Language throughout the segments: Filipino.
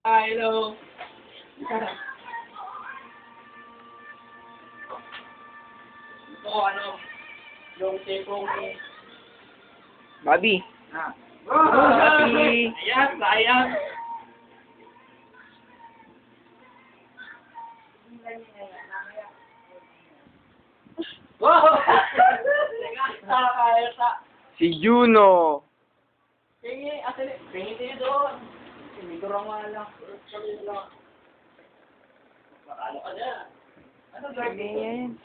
Hello. Ito ano, yung tipong... Bobby. Ah. Bobby. Ayan, sayang. Wow! Kaya sa... Si Juno. Sige, asan eh? Tingin doon. Siniguro nga lang. Sabi lang. Ano ka na? Ano gagawin?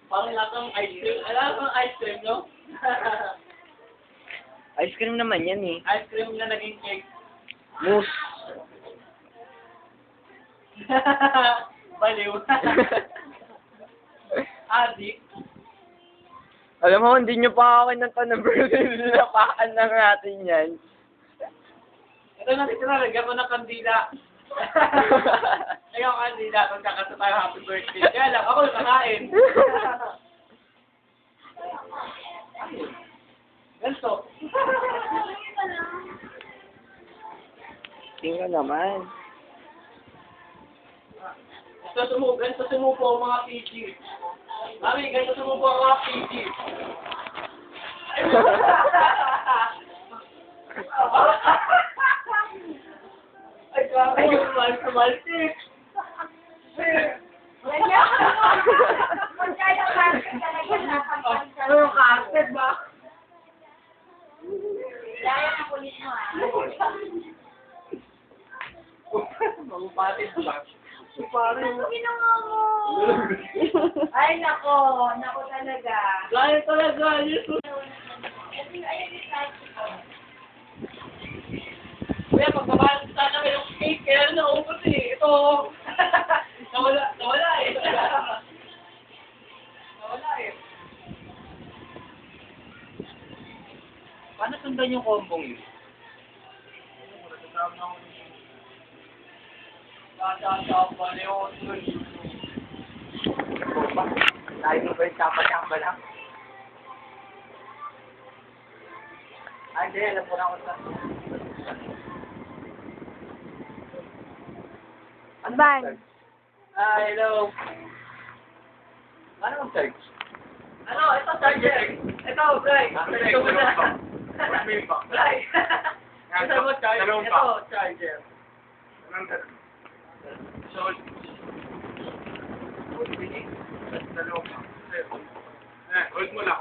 Parang latang ice cream. Alam mo ice cream, no? Ice cream naman yan eh. Ice cream na naging cake. Mousse. Baliw. Adik. Alam mo, hindi nyo pa ako ng number. Nilapakan lang natin yan. Ito na tinalagyan ko ng kandila. Ayaw kandila, magkakasa tayo happy birthday. Kaya lang, ako nakain. Ganito. Tingnan naman. Ganito sumupo ang mga PG. Mami, ganito sumupo ang mga PG. Ay, grabe yung maltik. Ano yung carpet ba? Magpapatid ba? Parang... Ay, nako. Nako talaga. Gaya talaga, yes. Kuya, pagkabalik sana may yung cake, kaya naubos eh. Ito, nawala eh. Nawala eh. Paano sundan yung kombong yun? Tayo mo ba yung chapa-chapa lang? Ay, hindi. Alam ko na ako sa... Ban. Hello. Paano mag-search? Ano? Ito, charger. Ito, Bray. Ito mo na. Bray. Ito mo, charger. Ito, charger. Hold mo lang